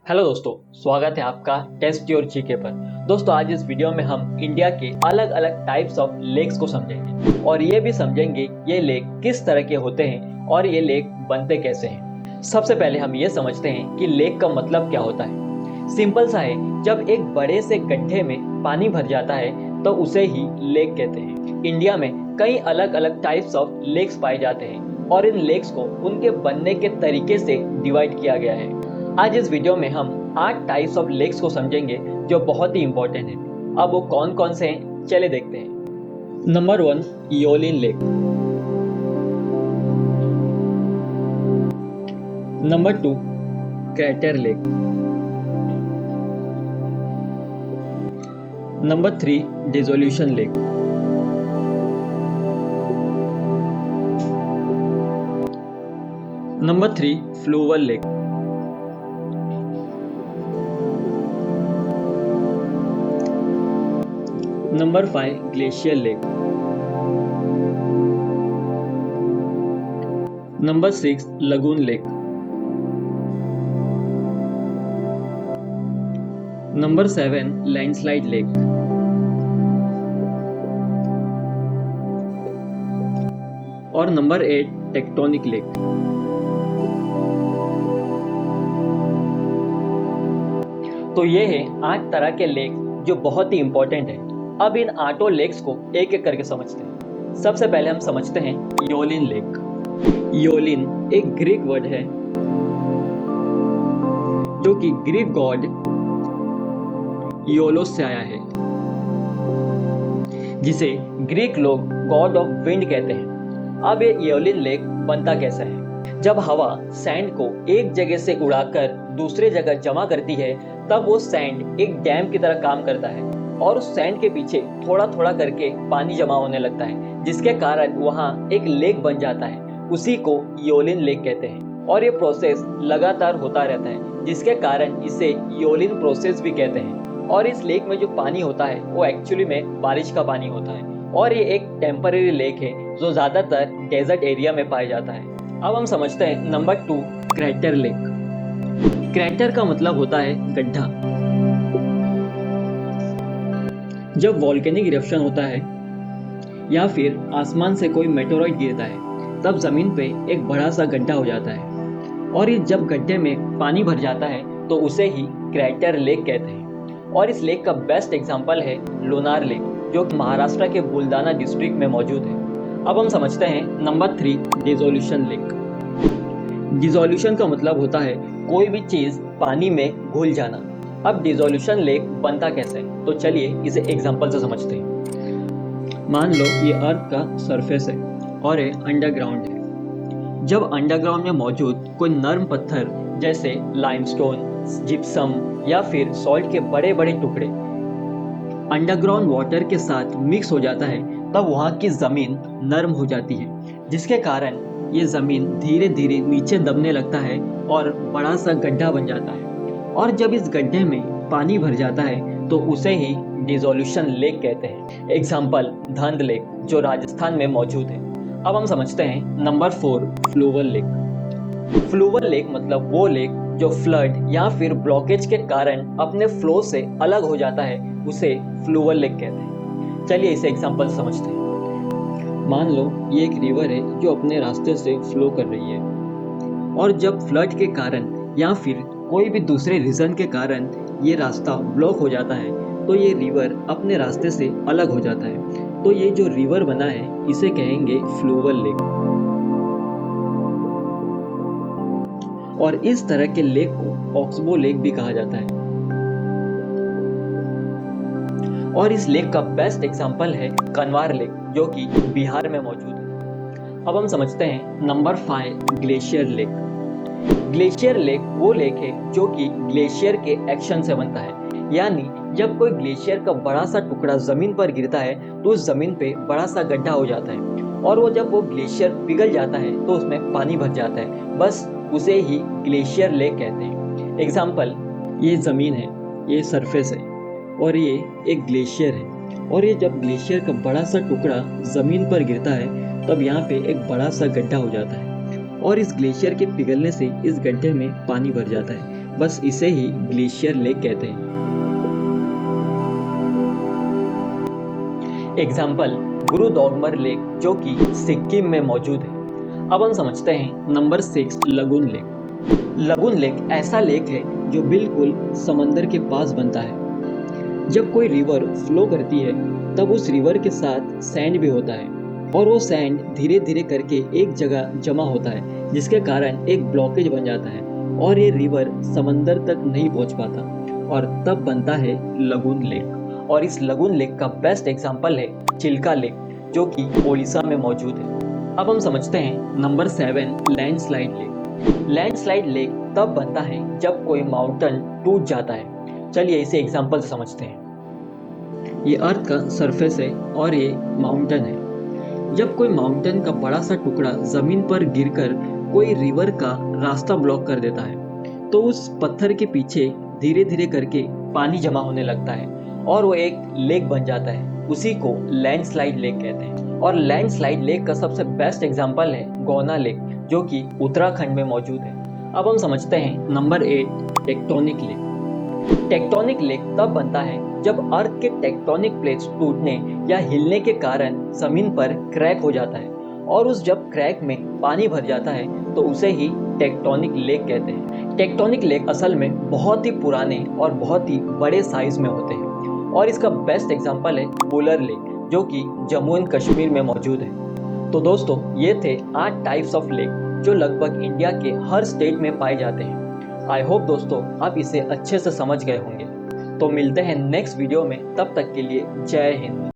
Hello दोस्तों, स्वागत है आपका टेस्ट योर जीके पर। दोस्तों, आज इस वीडियो में हम इंडिया के अलग अलग टाइप्स ऑफ लेक्स को समझेंगे और ये भी समझेंगे ये लेक किस तरह के होते हैं और ये लेक बनते कैसे हैं। सबसे पहले हम ये समझते हैं कि लेक का मतलब क्या होता है। सिंपल सा है, जब एक बड़े से गड्ढे में पानी भर जाता है तो उसे ही लेक कहते हैं। इंडिया में कई अलग अलग टाइप्स ऑफ लेक्स पाए जाते हैं और इन लेक्स को उनके बनने के तरीके से डिवाइड किया गया है। आज इस वीडियो में हम 8 टाइप्स ऑफ लेक्स को समझेंगे जो बहुत ही इंपॉर्टेंट है। अब वो कौन कौन से हैं, चले देखते हैं। Number 1, aeolian lake. Number 2, crater lake. Number 3, dissolution lake. Number 3, fluvial lake. Number 5, glacier lake. Number 6, lagoon lake. Number 7, landslide lake. और नंबर 8, टेक्टोनिक लेक। तो ये है 8 तरह के लेक जो बहुत ही इंपॉर्टेंट है। अब इन 8 लेक्स को एक एक करके समझते हैं। सबसे पहले हम समझते हैं इयोलिन लेक। इयोलिन एक ग्रीक वर्ड है जो कि ग्रीक गॉड इयोलोस से आया है, जिसे ग्रीक लोग गॉड ऑफ विंड कहते हैं। अब ये इयोलिन लेक बनता कैसा है? जब हवा सैंड को एक जगह से उड़ाकर दूसरे जगह जमा करती है, तब वो सैंड एक डैम की तरह काम करता है और उस सैंड के पीछे थोड़ा थोड़ा करके पानी जमा होने लगता है, जिसके कारण वहाँ एक लेक बन जाता है। उसी को इयोलिन लेक कहते हैं और ये प्रोसेस लगातार होता रहता है, जिसके कारण इसे इयोलिन प्रोसेस भी कहते हैं। और इस लेक में जो पानी होता है वो एक्चुअली में बारिश का पानी होता है और ये एक टेम्पररी लेक है जो ज्यादातर डेजर्ट एरिया में पाया जाता है। अब हम समझते हैं नंबर 2, क्रैटर लेक। क्रैटर का मतलब होता है गड्ढा। जब वॉल्केनिक इरप्शन होता है या फिर आसमान से कोई मेटेरॉइड गिरता है, तब जमीन पे एक बड़ा सा गड्ढा हो जाता है और ये जब गड्ढे में पानी भर जाता है तो उसे ही क्रैटर लेक कहते हैं। और इस लेक का बेस्ट एग्जांपल है लोनार लेक, जो महाराष्ट्र के बुलदाना डिस्ट्रिक्ट में मौजूद है। अब हम समझते हैं नंबर 3, डिसोल्यूशन लेक। डिसोल्यूशन का मतलब होता है कोई भी चीज पानी में घुल जाना। अब डिसोल्यूशन लेक बनता कैसे है, तो चलिए इसे एग्जांपल से समझते हैं। मान लो ये अर्थ का सरफेस है और ये अंडरग्राउंड है। जब अंडरग्राउंड में मौजूद कोई नर्म पत्थर जैसे लाइमस्टोन, जिप्सम या फिर सॉल्ट के बड़े बड़े टुकड़े अंडरग्राउंड वाटर के साथ मिक्स हो जाता है, तब वहाँ की जमीन नरम हो जाती है, जिसके कारण ये जमीन धीरे धीरे नीचे दबने लगता है और बड़ा सा गड्ढा बन जाता है। और जब इस गड्ढे में पानी भर जाता है तो उसे ही डिसोल्यूशन लेक कहते हैं। एग्जाम्पल धंध लेक, जो राजस्थान में मौजूद है। अब हम समझते हैं नंबर 4, फ्लूवल लेक। फ्लूवल लेक मतलब वो लेक जो फ्लड या फिर ब्लॉकेज के कारण अपने फ्लो से अलग हो जाता है, उसे फ्लूवल लेक कहते हैं। चलिए इसे एग्जांपल समझते हैं। मान लो ये एक रिवर है जो अपने रास्ते से फ्लो कर रही है और जब फ्लड के कारण या फिर कोई भी दूसरे रीजन के कारण ये रास्ता ब्लॉक हो जाता है, तो ये रिवर अपने रास्ते से अलग हो जाता है। तो ये जो रिवर बना है इसे कहेंगे फ्लूवल लेक। और इस तरह के लेक को ऑक्सबो लेक भी कहा जाता है। और इस लेक का बेस्ट एग्जांपल है कनवार लेक, जो कि बिहार में मौजूद है। अब हम समझते हैं number 5, glacier lake. Glacier lake वो लेक है जो कि ग्लेशियर के एक्शन से बनता है, यानी जब कोई ग्लेशियर का बड़ा सा टुकड़ा जमीन पर गिरता है तो उस जमीन पे बड़ा सा गड्ढा हो जाता है और वो जब वो ग्लेशियर पिघल जाता है तो उसमें पानी भर जाता है, बस उसे ही ग्लेशियर लेक कहते हैं। एग्जाम्पल, ये जमीन है, ये सरफेस है और ये एक ग्लेशियर है और ये जब ग्लेशियर का बड़ा सा टुकड़ा जमीन पर गिरता है तब यहाँ पे एक बड़ा सा गड्ढा हो जाता है और इस ग्लेशियर के पिघलने से इस गड्ढे में पानी भर जाता है, बस इसे ही ग्लेशियर लेक कहते हैं। एग्जाम्पल गुरुदोगमर लेक जो कि सिक्किम में मौजूद है। अब हम समझते हैं number 6 lagoon lake. Lagoon lake ऐसा लेक है जो बिल्कुल समंदर के पास बनता है। जब कोई रिवर फ्लो करती है तब उस रिवर के साथ सैंड भी होता है और वो सैंड धीरे धीरे करके एक जगह जमा होता है, जिसके कारण एक ब्लॉकेज बन जाता है और ये रिवर समंदर तक नहीं पहुंच पाता और तब बनता है लगून लेक। और इस लगून लेक का बेस्ट एग्जांपल है चिल्का लेक जो कि ओडिशा में मौजूद है। अब हम समझते हैं number 7 landslide lake. Landslide lake तब बनता है जब कोई माउंटेन टूट जाता है। चलिए इसे एग्जांपल से समझते हैं। ये अर्थ का सरफेस है और ये माउंटेन है। जब कोई माउंटेन का बड़ा सा टुकड़ा जमीन पर गिरकर कोई रिवर का रास्ता ब्लॉक कर देता है तो उस पत्थर के पीछे धीरे धीरे करके पानी जमा होने लगता है और वो एक लेक बन जाता है। उसी को लैंडस्लाइड लेक कहते हैं। और लैंडस्लाइड लेक का सबसे बेस्ट एग्जांपल है गौना लेक जो कि उत्तराखंड में मौजूद है। अब हम समझते हैं number 8 tectonic lake. Tectonic lake तब बनता है जब अर्थ के टेक्टोनिक प्लेट्स टूटने या हिलने के कारण जमीन पर क्रैक हो जाता है और उस जब क्रैक में पानी भर जाता है तो उसे ही टेक्टोनिक लेक कहते हैं। टेक्टोनिक लेक असल में बहुत ही पुराने और बहुत ही बड़े साइज में होते हैं और इसका बेस्ट एग्जांपल है वुलर लेक जो कि जम्मू एंड कश्मीर में मौजूद है। तो दोस्तों ये थे 8 टाइप्स ऑफ लेक जो लगभग इंडिया के हर स्टेट में पाए जाते हैं। आई होप दोस्तों आप इसे अच्छे से समझ गए होंगे। तो मिलते हैं नेक्स्ट वीडियो में, तब तक के लिए जय हिंद।